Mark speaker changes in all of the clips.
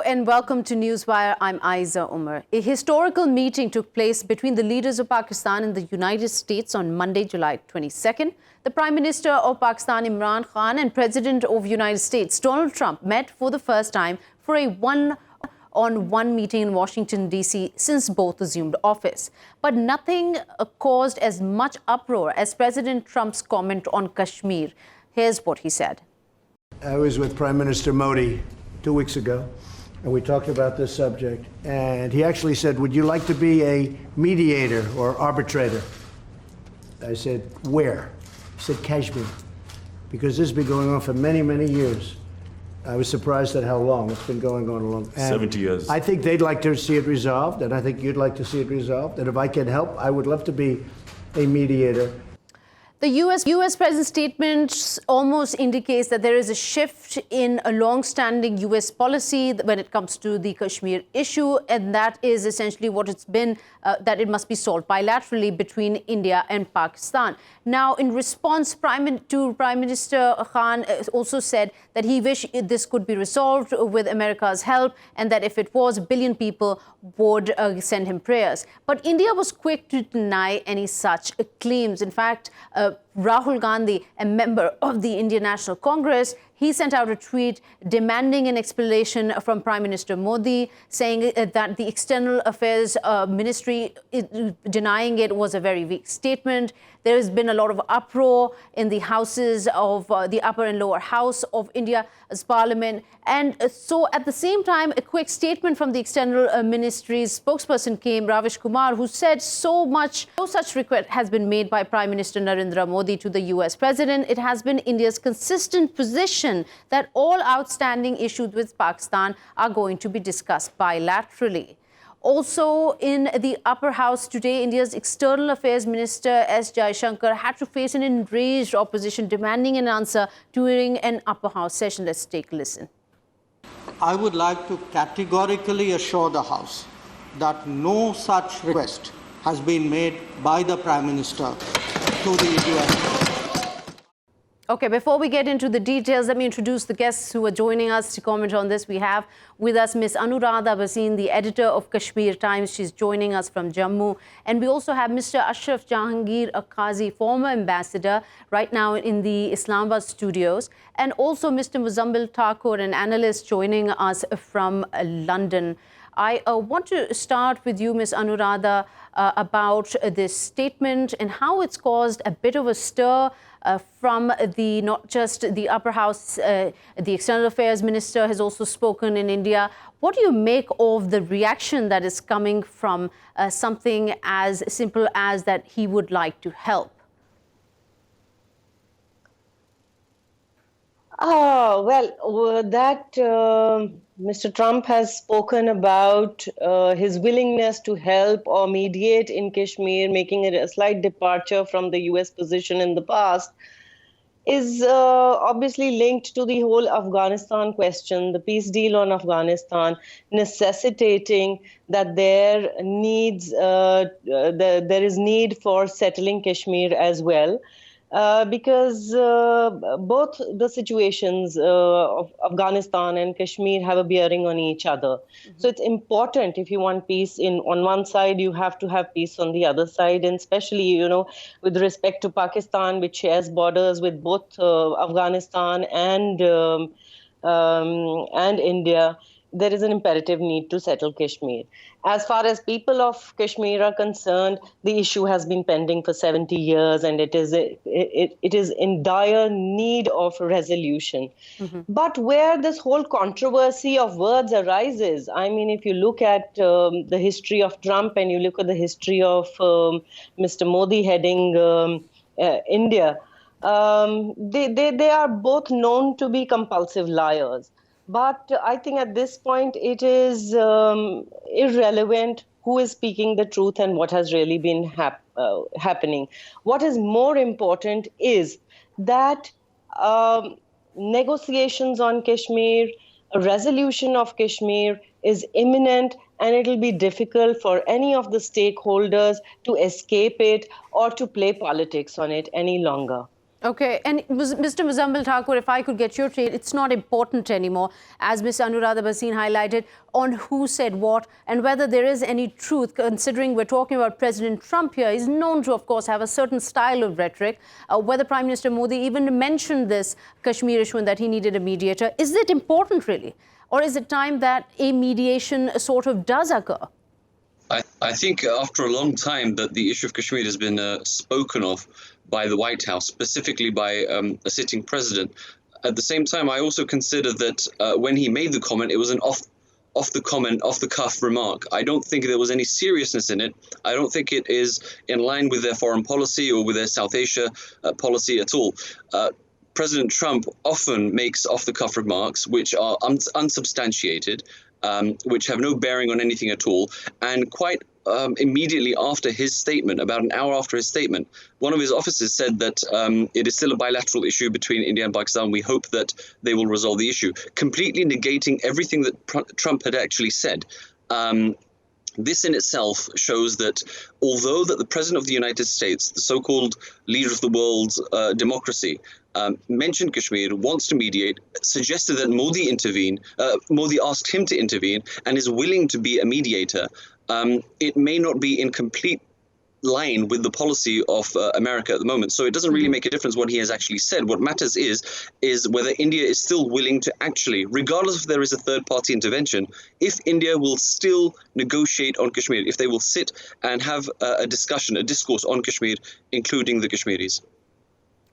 Speaker 1: and welcome to Newswire. I'm Ayza Omar. A historical meeting took place between the leaders of Pakistan and the United States on Monday, July 22nd. The Prime Minister of Pakistan, Imran Khan, and President of the United States, Donald Trump, met for the first time for a one-on-one meeting in Washington, D.C. since both assumed office. But nothing caused as much uproar as President Trump's comment on Kashmir. Here's what he said.
Speaker 2: I was with Prime Minister Modi 2 weeks ago, and we talked about this subject. And he actually said, would you like to be a mediator or arbitrator? I said, where? He said, Kashmir, because this has been going on for many, many years. I was surprised at how long. It's been going on a long time.
Speaker 3: 70 years.
Speaker 2: I think they'd like to see it resolved, and I think you'd like to see it resolved. And if I can help, I would love to be a mediator.
Speaker 1: The U.S. President's statement almost indicates that there is a shift in a long-standing U.S. policy when it comes to the Kashmir issue, and that is essentially what it's been, that it must be solved bilaterally between India and Pakistan. Now, in response, Prime Minister Khan also said that he wished this could be resolved with America's help, and that if it was, 1 billion people would send him prayers. But India was quick to deny any such claims. In fact, Rahul Gandhi, a member of the Indian National Congress, he sent out a tweet demanding an explanation from Prime Minister Modi, saying that the External Affairs Ministry denying it was a very weak statement. There has been a lot of uproar in the houses of the upper and lower house of India's parliament. And so at the same time, a quick statement from the External Ministry's spokesperson came, Ravish Kumar, who said no such request has been made by Prime Minister Narendra Modi to the US President. It has been India's consistent position that all outstanding issues with Pakistan are going to be discussed bilaterally. Also, in the upper house today, India's External Affairs Minister S. Jaishankar had to face an enraged opposition demanding an answer during an upper house session. Let's take a listen.
Speaker 4: I would like to categorically assure the House that no such request has been made by the Prime Minister to the US.
Speaker 1: Okay, before we get into the details, let me introduce the guests who are joining us to comment on this. We have with us Ms. Anuradha Bhasin, the editor of Kashmir Times. She's joining us from Jammu. And we also have Mr. Ashraf Jehangir, a Qazi, former ambassador, right now in the Islamabad studios. And also Mr. Muzzamil Thakur, an analyst, joining us from London. I want to start with you, Ms. Anuradha, about this statement and how it's caused a bit of a stir from not just the upper house. The External Affairs Minister has also spoken in India. What do you make of the reaction that is coming from something as simple as that he would like to help?
Speaker 5: Mr. Trump has spoken about his willingness to help or mediate in Kashmir, making it a slight departure from the U.S. position in the past, is obviously linked to the whole Afghanistan question, the peace deal on Afghanistan, necessitating that there is need for settling Kashmir as well. Because both the situations of Afghanistan and Kashmir have a bearing on each other. Mm-hmm. So it's important, if you want peace on one side, you have to have peace on the other side. And especially, with respect to Pakistan, which shares borders with both Afghanistan and India, there is an imperative need to settle Kashmir. As far as people of Kashmir are concerned, the issue has been pending for 70 years and it is in dire need of resolution. Mm-hmm. But where this whole controversy of words arises, I mean, if you look at the history of Trump and you look at the history of Mr. Modi heading India, they are both known to be compulsive liars. But I think at this point it is irrelevant who is speaking the truth and what has really been happening. What is more important is that negotiations on Kashmir, a resolution of Kashmir is imminent, and it will be difficult for any of the stakeholders to escape it or to play politics on it any longer.
Speaker 1: Okay, and Mr. Muzzamil Thakur, if I could get your take, it's not important anymore, as Ms. Anuradha Bhasin highlighted, on who said what and whether there is any truth, considering we're talking about President Trump here. He's known to, of course, have a certain style of rhetoric. Whether Prime Minister Modi even mentioned this Kashmir issue and that he needed a mediator. Is it important, really? Or is it time that a mediation sort of does occur?
Speaker 3: I think after a long time that the issue of Kashmir has been spoken of by the White House, specifically by a sitting president. At the same time, I also consider that when he made the comment, it was an off-the-cuff remark. I don't think there was any seriousness in it. I don't think it is in line with their foreign policy or with their South Asia policy at all. President Trump often makes off-the-cuff remarks which are unsubstantiated, which have no bearing on anything at all. And quite immediately after his statement, about an hour after his statement, one of his officers said that it is still a bilateral issue between India and Pakistan. We hope that they will resolve the issue, completely negating everything that Trump had actually said. This in itself shows that although that the President of the United States, the so-called leader of the world's democracy, mentioned Kashmir, wants to mediate, suggested that Modi asked him to intervene and is willing to be a mediator, it may not be in complete line with the policy of America at the moment. So it doesn't really make a difference what he has actually said. What matters is whether India is still willing to actually, regardless if there is a third-party intervention, if India will still negotiate on Kashmir, if they will sit and have a discussion, a discourse on Kashmir, including the Kashmiris.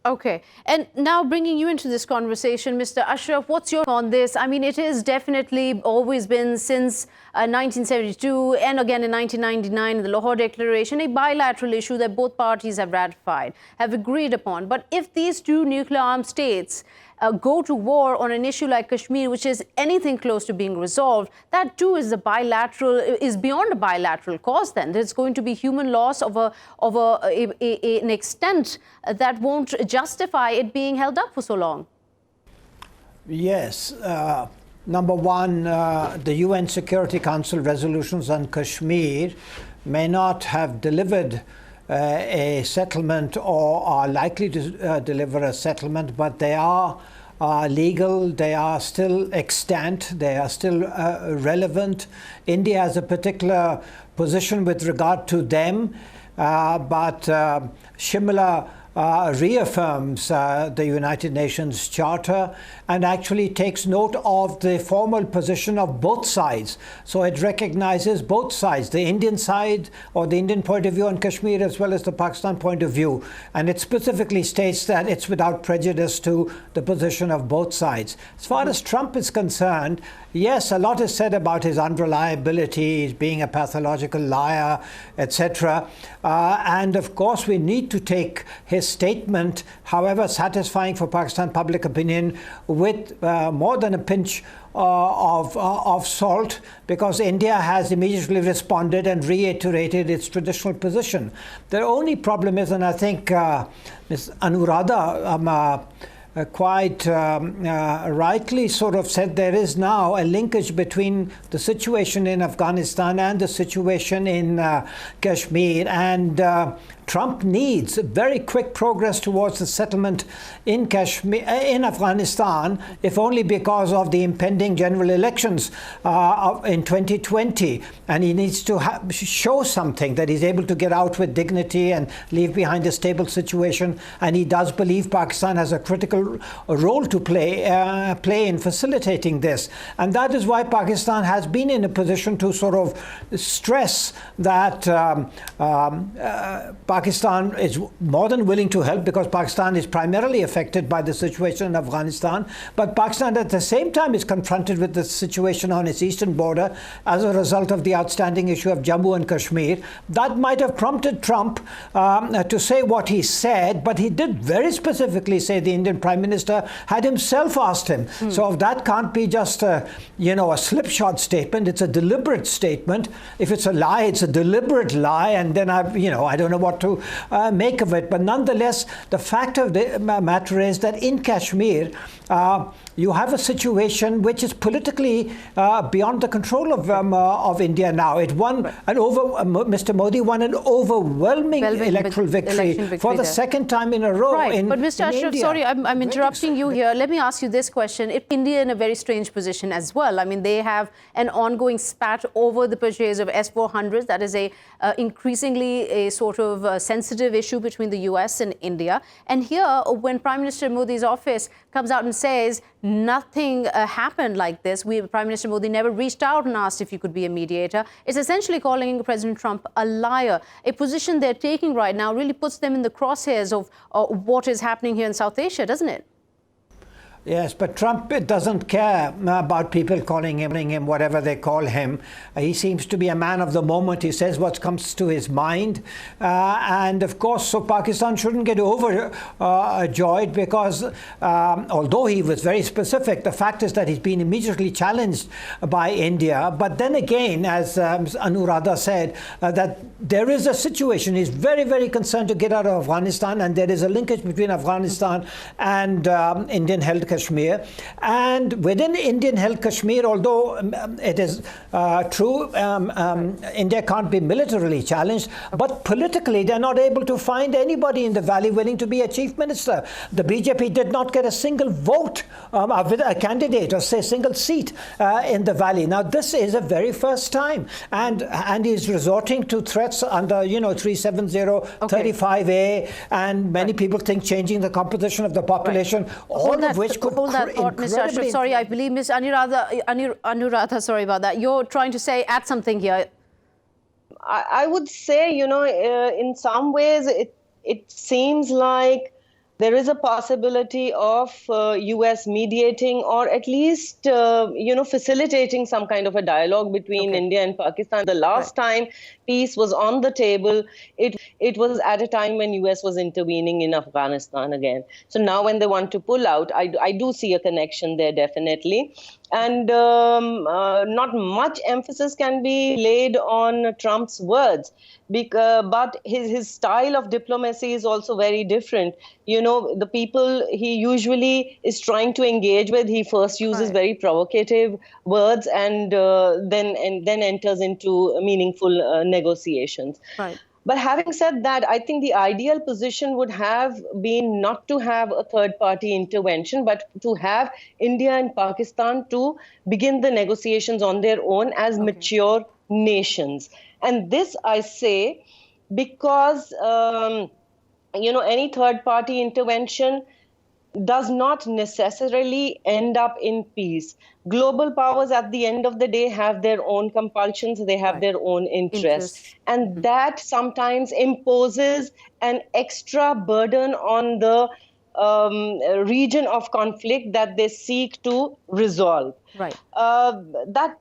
Speaker 1: Okay. And now bringing you into this conversation, Mr. Ashraf, what's your on this? I mean, it has definitely always been since 1972 and again in 1999, the Lahore Declaration, a bilateral issue that both parties have ratified, have agreed upon. But if these two nuclear armed states go to war on an issue like Kashmir, which is anything close to being resolved, that too is is beyond a bilateral cause. Then there's going to be human loss of an extent that won't justify it being held up for so long.
Speaker 6: Yes. Number one, the UN Security Council resolutions on Kashmir may not have delivered a settlement or are likely to deliver a settlement, but they are legal, they are still extant, they are still relevant. India has a particular position with regard to them, but Shimla reaffirms the United Nations Charter and actually takes note of the formal position of both sides. So it recognizes both sides, the Indian side or the Indian point of view on Kashmir as well as the Pakistan point of view. And it specifically states that it's without prejudice to the position of both sides. As far as Trump is concerned, yes, a lot is said about his unreliability, his being a pathological liar, etc. And of course, we need to take his statement, however satisfying for Pakistan public opinion, with more than a pinch of salt, because India has immediately responded and reiterated its traditional position. The only problem is, and I think Ms. Anuradha quite rightly sort of said, there is now a linkage between the situation in Afghanistan and the situation in Kashmir, and Trump needs very quick progress towards the settlement in Kashmir, in Afghanistan, if only because of the impending general elections in 2020. And he needs to show something, that he's able to get out with dignity and leave behind a stable situation. And he does believe Pakistan has a critical role to play in facilitating this. And that is why Pakistan has been in a position to sort of stress that Pakistan is more than willing to help, because Pakistan is primarily affected by the situation in Afghanistan. But Pakistan at the same time is confronted with the situation on its eastern border as a result of the outstanding issue of Jammu and Kashmir. That might have prompted Trump to say what he said, but he did very specifically say, the Indian Prime Prime Minister had himself asked him. So that can't be just a slipshod statement. It's a deliberate statement. If it's a lie, it's a deliberate lie, and then I don't know what to make of it. But nonetheless, the fact of the matter is that in Kashmir, you have a situation which is politically beyond the control of India now. It won Mr. Modi won an overwhelming electoral victory for the second time in a row.
Speaker 1: Right, but Mr. Ashraf, sorry, I'm interrupting you here. Let me ask you this question. India in a very strange position as well. I mean, they have an ongoing spat over the purchase of S-400s. That is increasingly a sort of sensitive issue between the US and India. And here, when Prime Minister Modi's office comes out and says nothing happened like this, Prime Minister Modi never reached out and asked if you could be a mediator, it's essentially calling President Trump a liar. A position they're taking right now really puts them in the crosshairs of what is happening here in South Asia, doesn't it?
Speaker 6: Yes, but Trump doesn't care about people calling him whatever they call him. He seems to be a man of the moment. He says what comes to his mind. And of course, so Pakistan shouldn't get overjoyed because although he was very specific, the fact is that he's been immediately challenged by India. But then again, as Anuradha said, that there is a situation. He's very, very concerned to get out of Afghanistan, and there is a linkage between Afghanistan and Indian-held Kashmir. And within Indian-held Kashmir, although it is true, India can't be militarily challenged, but politically they're not able to find anybody in the valley willing to be a chief minister. The BJP did not get a single vote with a candidate or say single seat in the valley. Now this is a very first time, and he's resorting to threats under 370, 35A, and many people think changing the composition of the population, all of which could
Speaker 1: hold that thought, Mr. Ashraf. Sorry, I believe Ms. Anuradha, sorry about that. You're trying to add something here.
Speaker 5: I would say, in some ways, it seems like there is a possibility of US mediating or at least, facilitating some kind of a dialogue between India and Pakistan. The last time peace was on the table, it was at a time when US was intervening in Afghanistan again. So now when they want to pull out, I do see a connection there, definitely. And not much emphasis can be laid on Trump's words, but his style of diplomacy is also very different. The people he usually is trying to engage with, he first uses very provocative words and then enters into meaningful negotiations.
Speaker 1: Right.
Speaker 5: But having said that, I think the ideal position would have been not to have a third-party intervention, but to have India and Pakistan to begin the negotiations on their own as mature nations. And this I say because, any third-party intervention does not necessarily end up in peace. Global powers at the end of the day have their own compulsions, they have their own interests. And that sometimes imposes an extra burden on the region of conflict that they seek to resolve.
Speaker 1: Right.
Speaker 5: That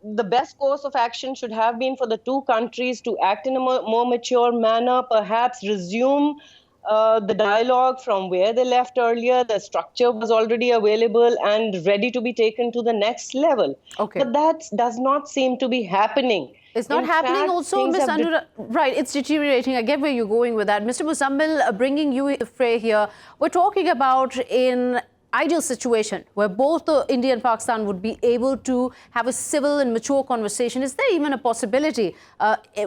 Speaker 5: the best course of action should have been for the two countries to act in a more mature manner, perhaps resume the dialogue from where they left earlier. The structure was already available and ready to be taken to the next level. But that does not seem to be happening.
Speaker 1: It's not happening also, Ms. Anuradha. Right, it's deteriorating. I get where you're going with that. Mr. Muzzamil, bringing you in the fray here, we're talking about an ideal situation where both India and Pakistan would be able to have a civil and mature conversation. Is there even a possibility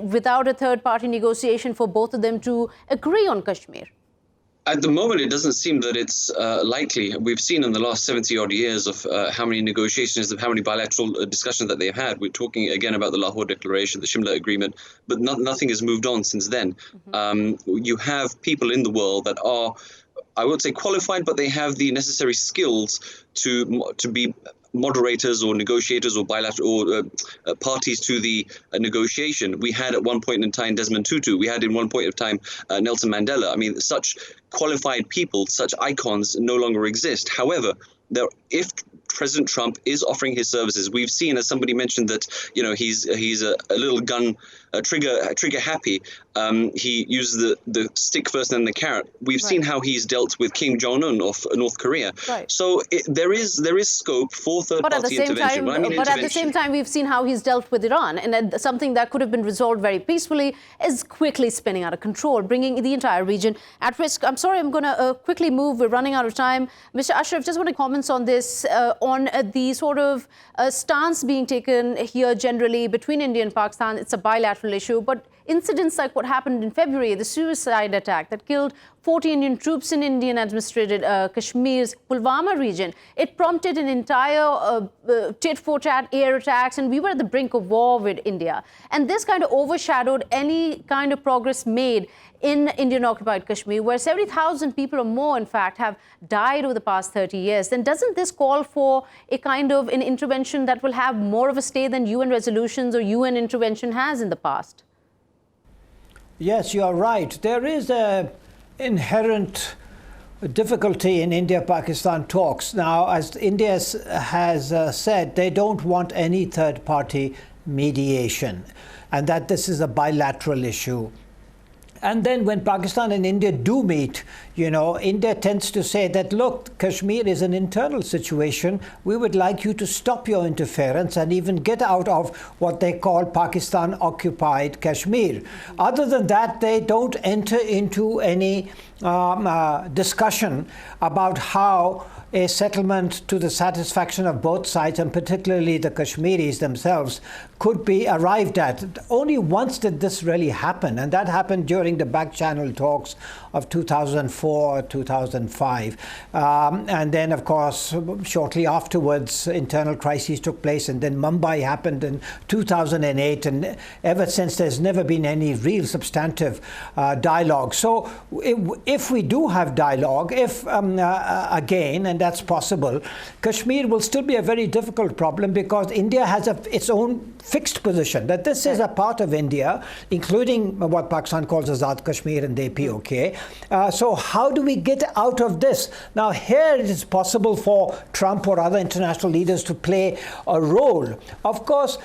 Speaker 1: without a third-party negotiation for both of them to agree on Kashmir?
Speaker 3: At the moment, it doesn't seem that it's likely. We've seen in the last 70-odd years of how many negotiations, of how many bilateral discussions that they've had. We're talking again about the Lahore Declaration, the Shimla Agreement, but nothing has moved on since then. You have people in the world that are, I would say, qualified, but they have the necessary skills to be moderators or negotiators or bilateral or parties to the negotiation. We had at one point in time Desmond Tutu. We had in one point of time Nelson Mandela. I mean, such qualified people, such icons no longer exist. However, if President Trump is offering his services, we've seen, as somebody mentioned, that he's a little gun trigger happy. He used the stick first and then the carrot. We've seen how he's dealt with Kim Jong-un of North Korea.
Speaker 1: Right.
Speaker 3: So there is scope for third-party intervention.
Speaker 1: But at the same time, we've seen how he's dealt with Iran, and something that could have been resolved very peacefully is quickly spinning out of control, bringing the entire region at risk. I'm sorry, I'm going to quickly move. We're running out of time. Mr. Ashraf, just want to comment on this, on the sort of stance being taken here generally between India and Pakistan. It's a bilateral issue, but incidents like what happened in February, the suicide attack that killed 40 Indian troops in Indian-administrated Kashmir's Pulwama region, it prompted an entire tit-for-tat air attacks, and we were at the brink of war with India. And this kind of overshadowed any kind of progress made in Indian-occupied Kashmir, where 70,000 people or more, in fact, have died over the past 30 years. Then doesn't this call for a kind of an intervention that will have more of a stay than UN resolutions or UN intervention has in the past?
Speaker 6: Yes, you are right. There is an inherent difficulty in India-Pakistan talks. Now, as India has said, they don't want any third-party mediation, and that this is a bilateral issue. And then when Pakistan and India do meet, you know, India tends to say that, look, Kashmir is an internal situation. We would like you to stop your interference and even get out of what they call Pakistan-occupied Kashmir. Other than that, they don't enter into any discussion about how a settlement to the satisfaction of both sides, and particularly the Kashmiris themselves, could be arrived at. Only once did this really happen, and that happened during the back-channel talks of 2004, 2005. And then, of course, shortly afterwards, internal crises took place, and then Mumbai happened in 2008, and ever since there's never been any real substantive dialogue. So if we do have dialogue, again, and that's possible, Kashmir will still be a very difficult problem because India has its own fixed position that this is a part of India, including what Pakistan calls Azad Kashmir and the POK. So how do we get out of this? Now, here it is possible for Trump or other international leaders to play a role. Of course,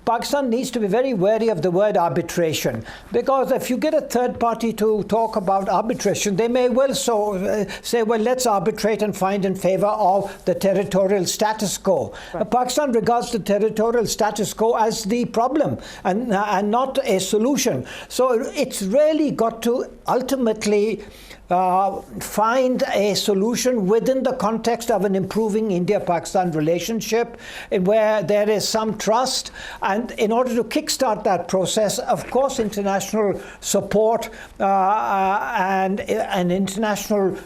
Speaker 6: Pakistan needs to be very wary of the word arbitration, because if you get a third party to talk about arbitration, they may well say, well, let's arbitrate and find in favor of the territorial status quo. Right. Pakistan regards the territorial status quo as the problem and not a solution. So it's really got to ultimately find a solution within the context of an improving India-Pakistan relationship where there is some trust. And in order to kickstart that process, of course, international support and an international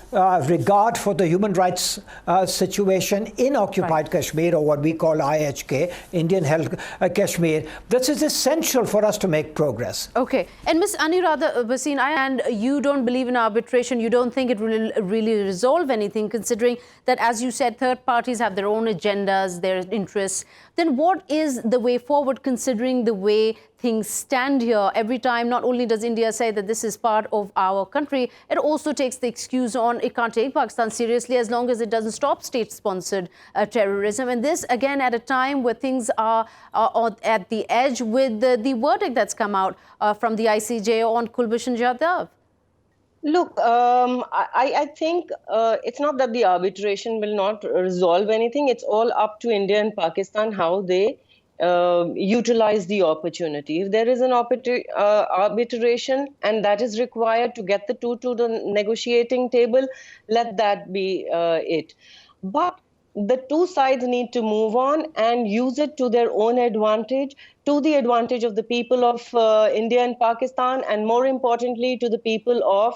Speaker 6: regard for the human rights situation in occupied Kashmir, or what we call IHK, Indian held Kashmir, this is essential for us to make progress.
Speaker 1: Okay. And Ms. Anuradha Bhasin, and you don't believe in arbitration. You don't think it will really resolve anything, considering that, as you said, third parties have their own agendas, their interests. Then what is the way forward, considering the way things stand here? Every time, not only does India say that this is part of our country, it also takes the excuse on it can't take Pakistan seriously as long as it doesn't stop state-sponsored terrorism. And this, again, at a time where things are at the edge with the verdict that's come out from the ICJ on Kulbhushan Jadhav.
Speaker 5: Look, I think it's not that the arbitration will not resolve anything. It's all up to India and Pakistan how they utilize the opportunity. If there is an arbitration and that is required to get the two to the negotiating table, let that be it. But the two sides need to move on and use it to their own advantage, to the advantage of the people of India and Pakistan, and more importantly, to the people of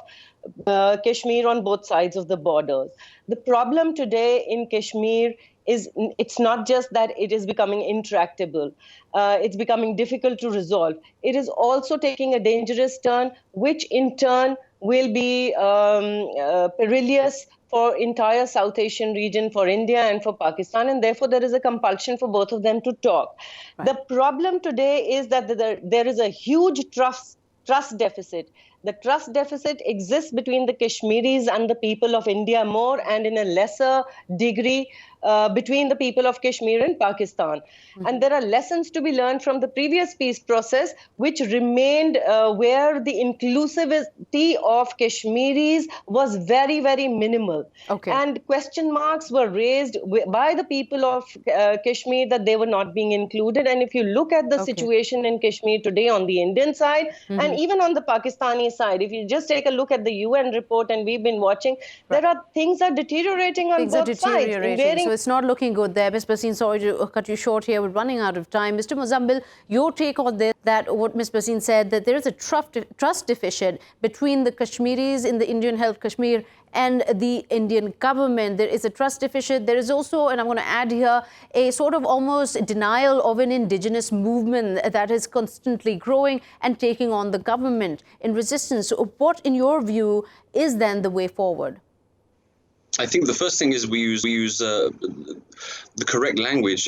Speaker 5: Kashmir on both sides of the borders. The problem today in Kashmir is it's not just that it is becoming intractable. It's becoming difficult to resolve. It is also taking a dangerous turn, which in turn will be perilous for entire South Asian region, for India and for Pakistan, and therefore there is a compulsion for both of them to talk. Right. The problem today is that there is a huge trust deficit. The trust deficit exists between the Kashmiris and the people of India more, and in a lesser degree between the people of Kashmir and Pakistan. And there are lessons to be learned from the previous peace process, which remained where the inclusivity of Kashmiris was very, very minimal.
Speaker 1: Okay.
Speaker 5: And question marks were raised by the people of Kashmir that they were not being included. And if you look at the situation in Kashmir today on the Indian side and even on the Pakistani side, if you just take a look at the UN report, and we've been watching, there are things are deteriorating on both sides.
Speaker 1: So it's not looking good there. Ms. Bhasin, sorry to cut you short here. We're running out of time. Mr. Muzzamil, your take on this, that what Ms. Bhasin said, that there is a trust deficit between the Kashmiris in the Indian-held Kashmir and the Indian government. There is a trust deficit. There is also, and I'm going to add here, a sort of almost denial of an indigenous movement that is constantly growing and taking on the government in resistance. So what, in your view, is then the way forward?
Speaker 3: I think the first thing is we use the correct language.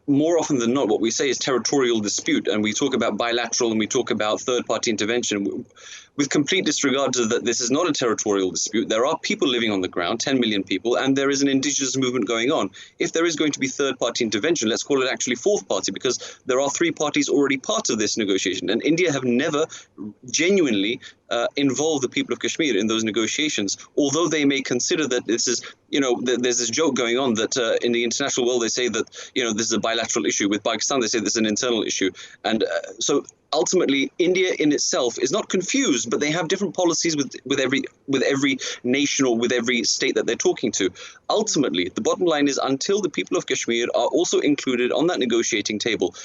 Speaker 3: More often than not, what we say is territorial dispute, and we talk about bilateral and we talk about third-party intervention with complete disregard to that this is not a territorial dispute. There are people living on the ground, 10 million people, and there is an indigenous movement going on. If there is going to be third-party intervention, let's call it actually fourth party, because there are three parties already part of this negotiation. And India have never genuinely involved the people of Kashmir in those negotiations, although they may consider that this is, there's this joke going on that in the international world they say that, this is a bilateral issue. With Pakistan, they say this is an internal issue. And so ultimately, India in itself is not confused, but they have different policies with every nation or with every state that they're talking to. Ultimately, the bottom line is until the people of Kashmir are also included on that negotiating table,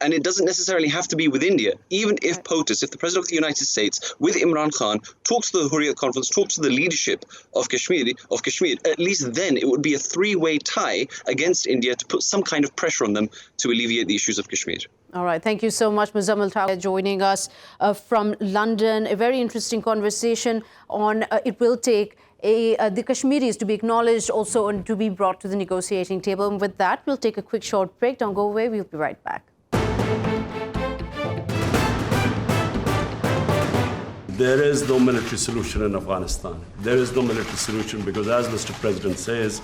Speaker 3: and it doesn't necessarily have to be with India. Even if POTUS, if the President of the United States, with Imran Khan, talks to the Hurriyat Conference, talks to the leadership of Kashmir, at least then it would be a three-way tie against India to put some kind of pressure on them to alleviate the issues of Kashmir.
Speaker 1: All right. Thank you so much, Muzzamil Thakur, joining us from London. A very interesting conversation on it will take the Kashmiris to be acknowledged also and to be brought to the negotiating table. And with that, we'll take a quick short break. Don't go away. We'll be right back.
Speaker 7: There is no military solution in Afghanistan. There is no military solution because, as Mr. President says,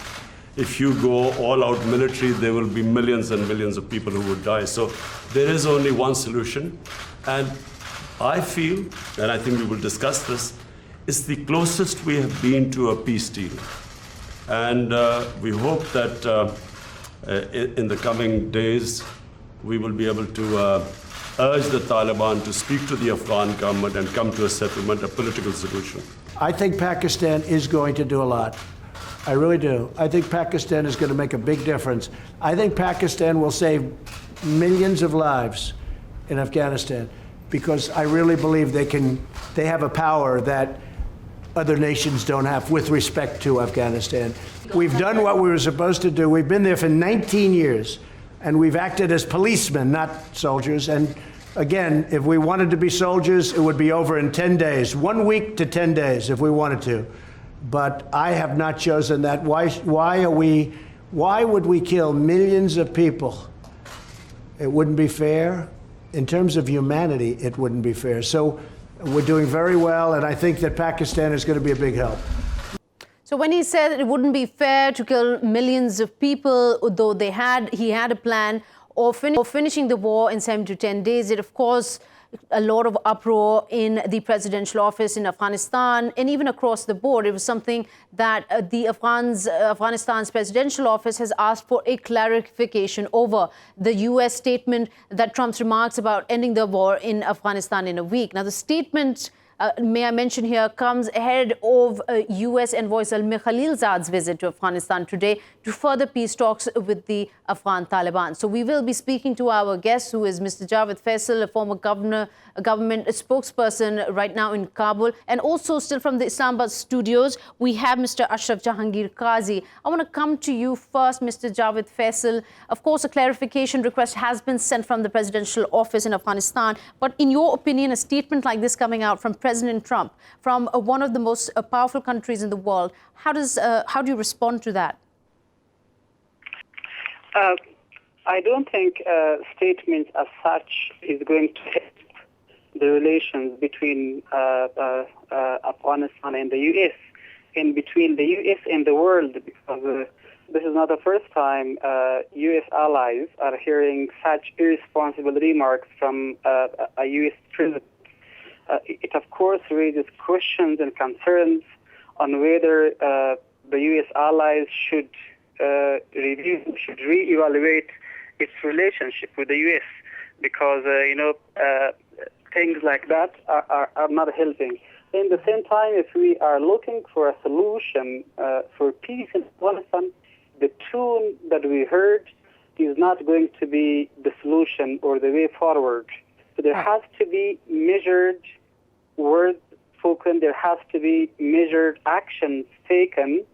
Speaker 7: if you go all out military, there will be millions and millions of people who would die. So there is only one solution. And I feel, and I think we will discuss this, it's the closest we have been to a peace deal. And we hope that in the coming days, we will be able to urge the Taliban to speak to the Afghan government and come to a settlement, a political solution.
Speaker 2: I think Pakistan is going to do a lot. I really do. I think Pakistan is going to make a big difference. I think Pakistan will save millions of lives in Afghanistan because I really believe they have a power that other nations don't have with respect to Afghanistan. We've done what we were supposed to do. We've been there for 19 years. And we've acted as policemen, not soldiers. And again, if we wanted to be soldiers, it would be over in 10 days, 1 week to 10 days if we wanted to. But I have not chosen that. Why would we kill millions of people? It wouldn't be fair. In terms of humanity, it wouldn't be fair. So we're doing very well, and I think that Pakistan is going to be a big help.
Speaker 1: So when he said that it wouldn't be fair to kill millions of people, though he had a plan of finishing the war in 7 to 10 days, it of course a lot of uproar in the presidential office in Afghanistan and even across the board. It was something that the Afghanistan's presidential office has asked for a clarification over the U.S. statement that Trump's remarks about ending the war in Afghanistan in a week. Now, the statement, may I mention here, comes ahead of U.S. envoy Zalmay Khalilzad's visit to Afghanistan today to further peace talks with the Afghan Taliban. So we will be speaking to our guest, who is Mr. Javid Faisal, a former government spokesperson right now in Kabul. And also still from the Islamabad studios, we have Mr. Ashraf Jehangir Qazi. I want to come to you first, Mr. Javid Faisal. Of course, a clarification request has been sent from the presidential office in Afghanistan. But in your opinion, a statement like this coming out from President Trump, from one of the most powerful countries in the world, how do you respond to that?
Speaker 8: I don't think statements as such is going to help the relations between Afghanistan and the U.S. and between the U.S. and the world, because this is not the first time U.S. allies are hearing such irresponsible remarks from a U.S. president. It, of course, raises questions and concerns on whether the U.S. allies should reevaluate its relationship with the U.S. because, things like that are not helping. In the same time, if we are looking for a solution for peace in Afghanistan, the tune that we heard is not going to be the solution or the way forward. So there has to be measured words spoken, there has to be measured actions taken,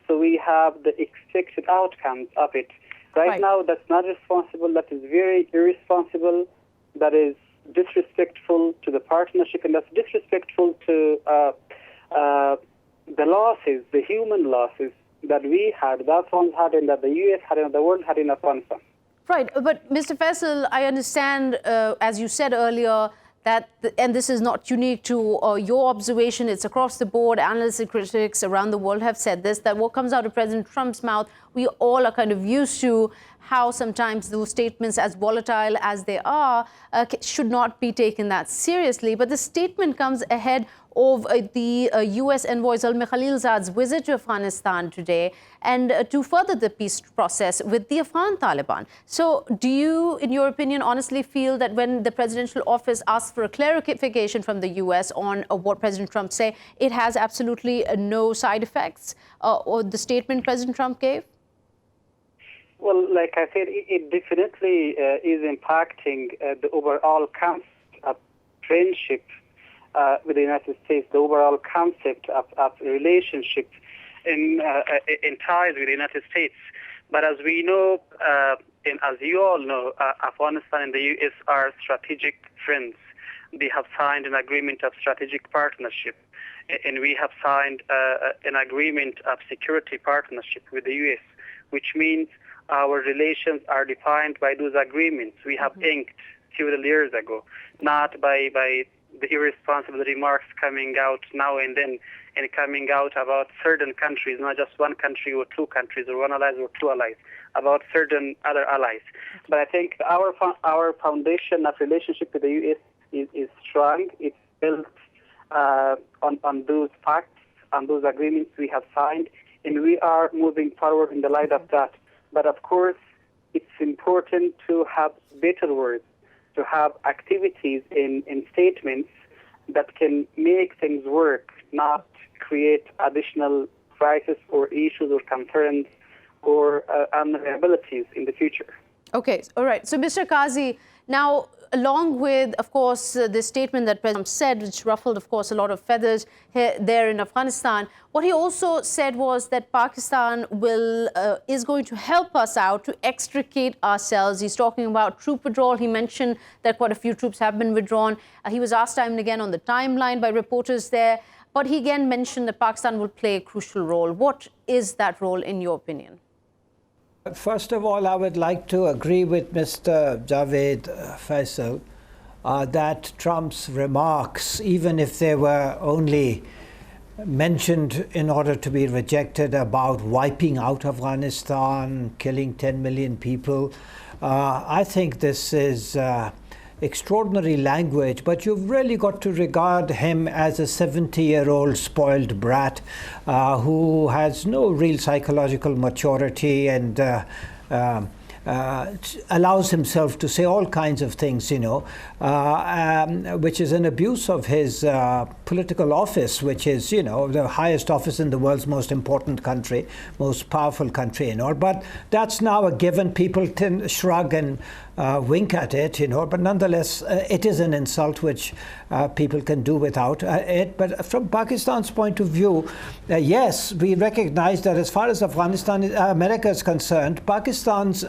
Speaker 8: so we have the expected outcomes of it. Right now, that's not responsible, that is very irresponsible, that is disrespectful to the partnership, and that's disrespectful to the losses, the human losses that we had, that Afghans had, and that the U.S. had, and the world had in Afghanistan.
Speaker 1: Right, but Mr. Faisal, I understand, as you said earlier, that, and this is not unique to your observation, it's across the board, analysts and critics around the world have said this, that what comes out of President Trump's mouth, we all are kind of used to how sometimes those statements, as volatile as they are, should not be taken that seriously. But the statement comes ahead of the U.S. envoy Zalmay Khalilzad's visit to Afghanistan today and to further the peace process with the Afghan Taliban. So do you, in your opinion, honestly feel that when the presidential office asks for a clarification from the U.S. on what President Trump say, it has absolutely no side effects, or the statement President Trump gave?
Speaker 8: Well, like I said, it definitely is impacting the overall concept of friendship with the United States, the overall concept of relationship in ties with the United States. But as we know, and as you all know, Afghanistan and the U.S. are strategic friends. They have signed an agreement of strategic partnership, and we have signed an agreement of security partnership with the U.S., which means our relations are defined by those agreements we have inked several years ago, not by the irresponsible remarks coming out now and then and coming out about certain countries, not just one country or two countries or one ally or two allies, about certain other allies. But I think our foundation of relationship with the U.S. is strong. It's built on those facts, on those agreements we have signed, and we are moving forward in the light of that. But of course, it's important to have better words, to have activities in statements that can make things work, not create additional crises or issues or concerns or unreliabilities in the future.
Speaker 1: Okay, all right. So, Mr. Qazi, now, along with, of course, the statement that President Trump said, which ruffled, of course, a lot of feathers there in Afghanistan, what he also said was that Pakistan is going to help us out to extricate ourselves. He's talking about troop withdrawal. He mentioned that quite a few troops have been withdrawn. He was asked time and again on the timeline by reporters there. But he again mentioned that Pakistan will play a crucial role. What is that role, in your opinion?
Speaker 6: First of all, I would like to agree with Mr. Javid Faisal that Trump's remarks, even if they were only mentioned in order to be rejected about wiping out Afghanistan, killing 10 million people, I think this is extraordinary language, but you've really got to regard him as a 70-year-old spoiled brat who has no real psychological maturity and allows himself to say all kinds of things, you know, which is an abuse of his political office, which is, you know, the highest office in the world's most important country, most powerful country and all. But that's now a given. People shrug and wink at it, you know, but nonetheless, it is an insult which people can do without it. But from Pakistan's point of view, yes, we recognize that as far as Afghanistan, America is concerned, Pakistan's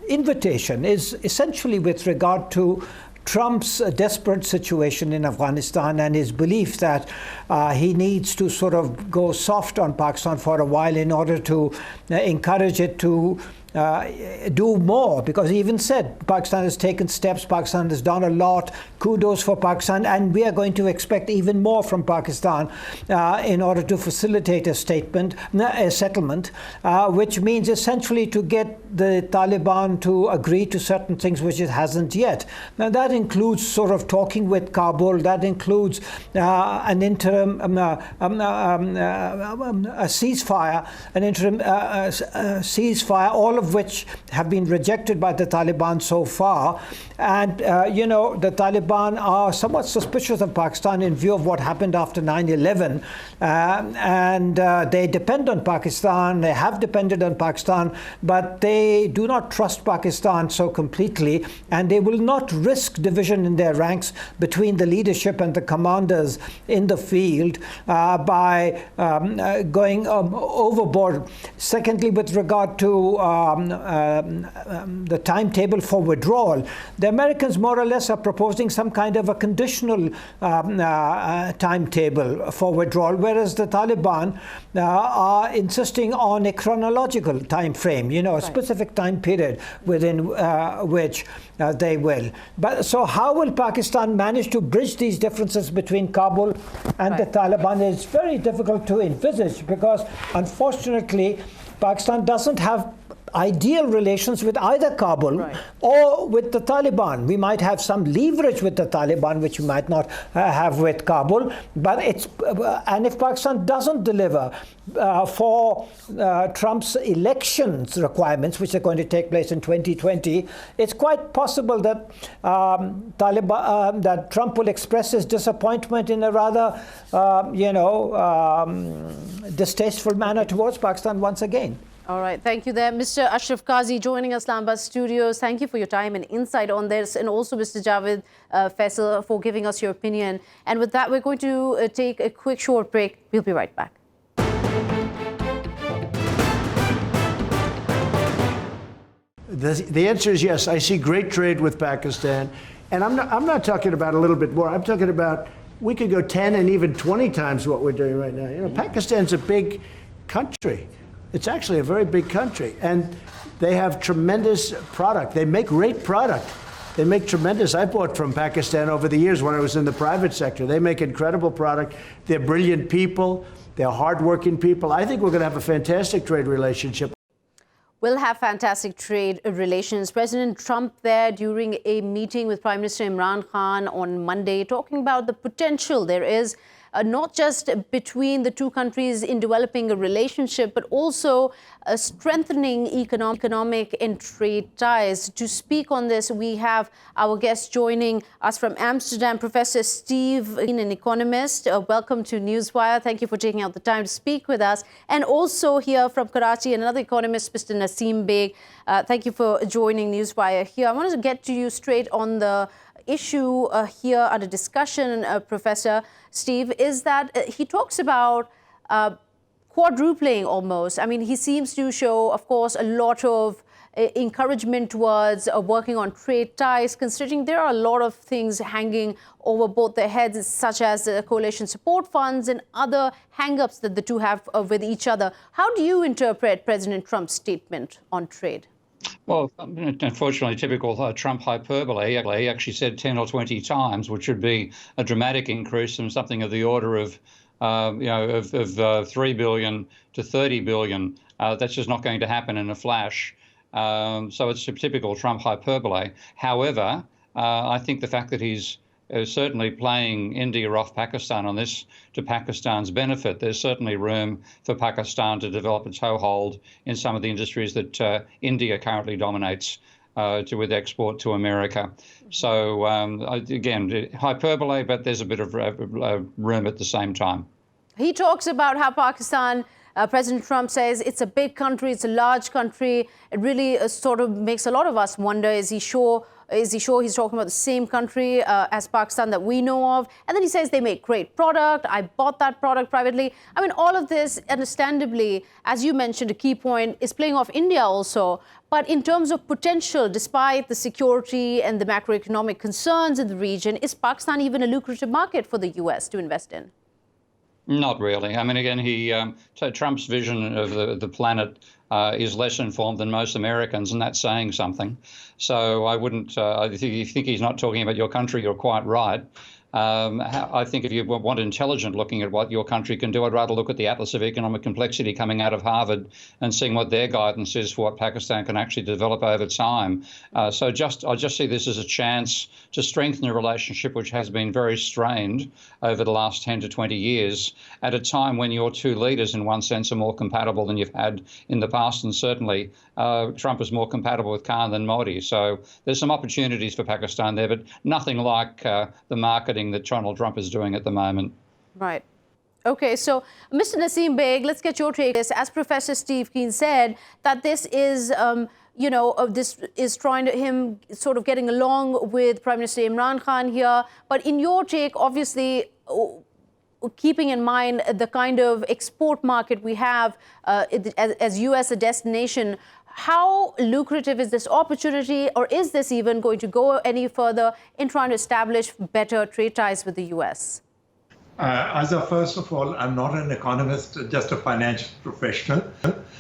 Speaker 6: invitation is essentially with regard to Trump's desperate situation in Afghanistan and his belief that he needs to sort of go soft on Pakistan for a while in order to encourage it to do more, because he even said Pakistan has taken steps, Pakistan has done a lot, kudos for Pakistan, and we are going to expect even more from Pakistan in order to facilitate a settlement, which means essentially to get the Taliban to agree to certain things which it hasn't yet. Now that includes sort of talking with Kabul, that includes an interim a ceasefire, all of which have been rejected by the Taliban so far. And, the Taliban are somewhat suspicious of Pakistan in view of what happened after 9/11. And they depend on Pakistan, they have depended on Pakistan, but they do not trust Pakistan so completely, and they will not risk division in their ranks between the leadership and the commanders in the field by going overboard. Secondly, with regard to the timetable for withdrawal, the Americans more or less are proposing some kind of a conditional timetable for withdrawal, whereas the Taliban are insisting on a chronological time frame, a specific time period within which they will. But so how will Pakistan manage to bridge these differences between Kabul and the Taliban? It's very difficult to envisage, because unfortunately Pakistan doesn't have ideal relations with either Kabul or with the Taliban. We might have some leverage with the Taliban, which we might not have with Kabul. But and if Pakistan doesn't deliver for Trump's elections requirements, which are going to take place in 2020, it's quite possible that that Trump will express his disappointment in a rather, distasteful manner towards Pakistan once again.
Speaker 1: All right. Thank you there. Mr. Ashraf Qazi joining us, Islamabad studios. Thank you for your time and insight on this. And also Mr. Javid Faisal for giving us your opinion. And with that, we're going to take a quick short break. We'll be right back.
Speaker 2: The answer is yes. I see great trade with Pakistan. And I'm not talking about a little bit more. I'm talking about we could go 10 and even 20 times what we're doing right now. Pakistan's a big country. It's actually a very big country, and they have tremendous product. They make great product. They make tremendous. I bought from Pakistan over the years when I was in the private sector. They make incredible product. They're brilliant people. They're hardworking people. I think we're going to have a fantastic trade relationship.
Speaker 1: We'll have fantastic trade relations. President Trump there during a meeting with Prime Minister Imran Khan on Monday, talking about the potential there is not just between the two countries in developing a relationship, but also strengthening economic and trade ties. To speak on this, we have our guest joining us from Amsterdam, Professor Steve, an economist. Welcome to Newswire. Thank you for taking out the time to speak with us. And also here from Karachi, another economist, Mr. Nasim Beg. Thank you for joining Newswire here. I wanted to get to you straight on the issue here under discussion, Professor Steve, is that he talks about quadrupling almost. I mean, he seems to show, of course, a lot of encouragement towards working on trade ties, considering there are a lot of things hanging over both their heads, such as the coalition support funds and other hang-ups that the two have with each other. How do you interpret President Trump's statement on trade?
Speaker 9: Well, unfortunately, typical Trump hyperbole. He actually said 10 or 20 times, which would be a dramatic increase from something of the order of, 3 billion to 30 billion. That's just not going to happen in a flash. So it's a typical Trump hyperbole. However, I think the fact that he's certainly playing India off Pakistan on this to Pakistan's benefit, there's certainly room for Pakistan to develop a toehold in some of the industries that India currently dominates with export to America. So again, hyperbole, but there's a bit of room at the same time.
Speaker 1: He talks about how Pakistan, President Trump says it's a big country, it's a large country. It really sort of makes a lot of us wonder, is he sure he's talking about the same country as Pakistan that we know of? And then he says they make great product. I bought that product privately. I mean, all of this, understandably, as you mentioned, a key point is playing off India also. But in terms of potential, despite the security and the macroeconomic concerns in the region, is Pakistan even a lucrative market for the U.S. to invest in?
Speaker 9: Not really. I mean, again, so Trump's vision of the planet is less informed than most Americans, and that's saying something. So I wouldn't. If you think he's not talking about your country, you're quite right. I think if you want intelligent looking at what your country can do, I'd rather look at the Atlas of Economic Complexity coming out of Harvard and seeing what their guidance is for what Pakistan can actually develop over time. So I just see this as a chance to strengthen a relationship which has been very strained over the last 10 to 20 years at a time when your two leaders, in one sense, are more compatible than you've had in the past. And certainly Trump is more compatible with Khan than Modi. So there's some opportunities for Pakistan there, but nothing like the marketing that Donald Trump is doing at the moment.
Speaker 1: Right. Okay, so Mr. Nasim Beg, let's get your take. As Professor Steve Keen said, that this is, this is trying to him sort of getting along with Prime Minister Imran Khan here. But in your take, obviously, keeping in mind the kind of export market we have as U.S. a destination, how lucrative is this opportunity, or is this even going to go any further in trying to establish better trade ties with the U.S.?
Speaker 10: Ayza, first of all, I'm not an economist, just a financial professional.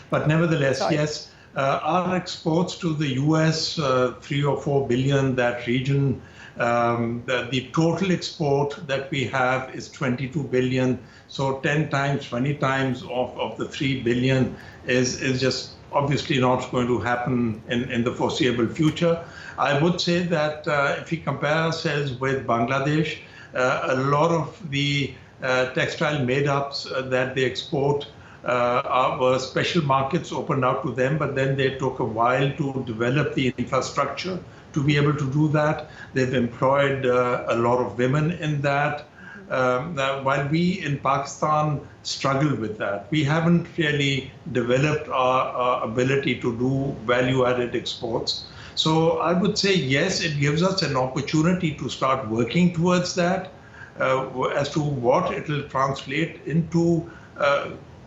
Speaker 10: But nevertheless, yes, our exports to the U.S., 3 or 4 billion, that region, the total export that we have is 22 billion. So 10 times, 20 times of the 3 billion is just obviously not going to happen in the foreseeable future. I would say that if we compare ourselves with Bangladesh, a lot of the textile made-ups that they export were special markets opened out to them, but then they took a while to develop the infrastructure to be able to do that. They've employed a lot of women in that. While we in Pakistan struggle with that, we haven't really developed our ability to do value-added exports. So I would say, yes, it gives us an opportunity to start working towards that. As to what it will translate into,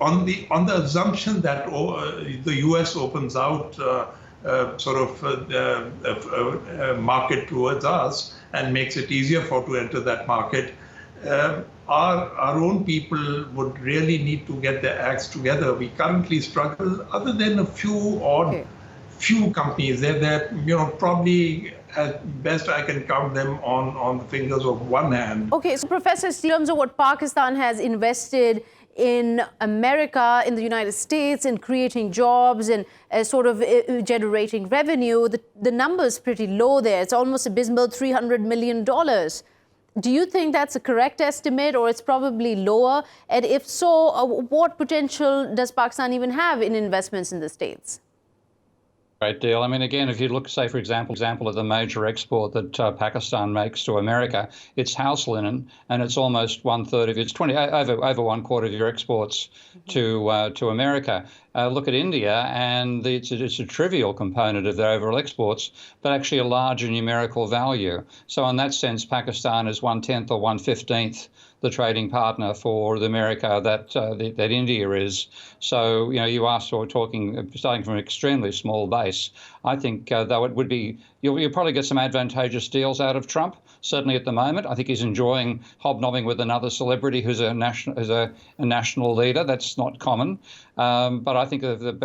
Speaker 10: on the assumption that the U.S. opens out market towards us and makes it easier to enter that market. Our own people would really need to get their acts together. We currently struggle, other than a few companies. They're probably at best I can count them on the fingers of one hand.
Speaker 1: Okay, so Professor, in terms of what Pakistan has invested in America, in the United States, in creating jobs and generating revenue, the number's pretty low there. It's almost abysmal, $300 million. Do you think that's a correct estimate, or it's probably lower? And if so, what potential does Pakistan even have in investments in the States?
Speaker 9: Great deal. I mean, again, if you look, say, for example, at the major export that Pakistan makes to America, it's house linen, and it's almost 1/3 of it's over 1/4 of your exports to America. Look at India, and it's a trivial component of their overall exports, but actually a larger numerical value. So in that sense, Pakistan is 1/10 or 1/15 the trading partner for America that India is. So, you are starting from an extremely small base. I think though it would be, you'll probably get some advantageous deals out of Trump. Certainly at the moment, I think he's enjoying hobnobbing with another celebrity who's a national leader. That's not common. But I think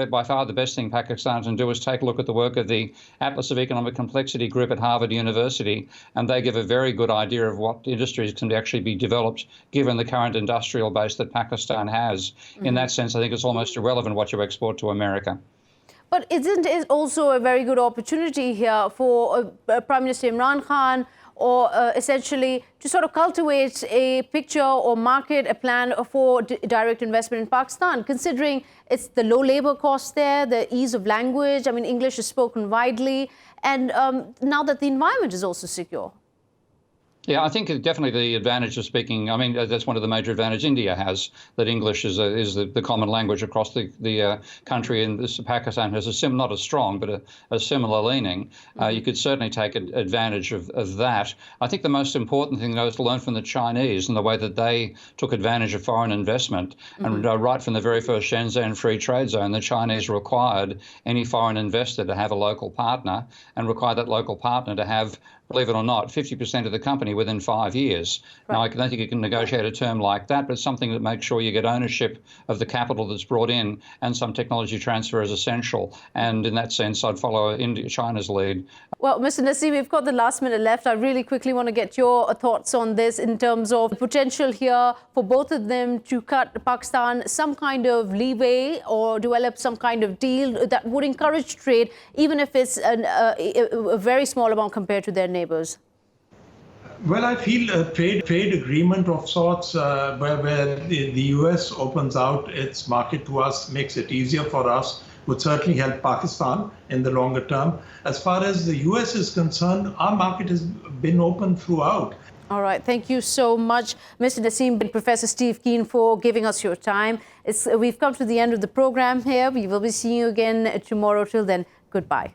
Speaker 9: by far the best thing Pakistan can do is take a look at the work of the Atlas of Economic Complexity group at Harvard University, and they give a very good idea of what industries can actually be developed given the current industrial base that Pakistan has. In that sense, I think it's almost irrelevant what you export to America.
Speaker 1: But isn't it also a very good opportunity here for Prime Minister Imran Khan, or essentially to sort of cultivate a picture or market a plan for direct investment in Pakistan, considering it's the low labor costs there, the ease of language. I mean, English is spoken widely, and now that the environment is also secure.
Speaker 9: Yeah, I think definitely the advantage of speaking, I mean, that's one of the major advantages India has, that English is the common language across the country, and Pakistan has not as strong, but a similar leaning. You could certainly take advantage of that. I think the most important thing, though, is to learn from the Chinese and the way that they took advantage of foreign investment. And right from the very first Shenzhen Free Trade Zone, the Chinese required any foreign investor to have a local partner, and required that local partner to have believe it or not, 50% of the company within 5 years.
Speaker 1: Right.
Speaker 9: Now, I don't think you can negotiate a term like that, but something that makes sure you get ownership of the capital that's brought in, and some technology transfer is essential. And in that sense, I'd follow China's lead.
Speaker 1: Well, Mr. Nasim, we've got the last minute left. I really quickly want to get your thoughts on this in terms of potential here for both of them to cut Pakistan some kind of leeway or develop some kind of deal that would encourage trade, even if it's a very small amount compared to their neighbors.
Speaker 10: Well, I feel a trade agreement of sorts where the US opens out its market to us, makes it easier for us, would certainly help Pakistan in the longer term. As far as the US is concerned, our market has been open throughout.
Speaker 1: All right. Thank you so much, Mr. Nasim Beg, Professor Steve Keen, for giving us your time. We've come to the end of the program here. We will be seeing you again tomorrow. Till then, goodbye.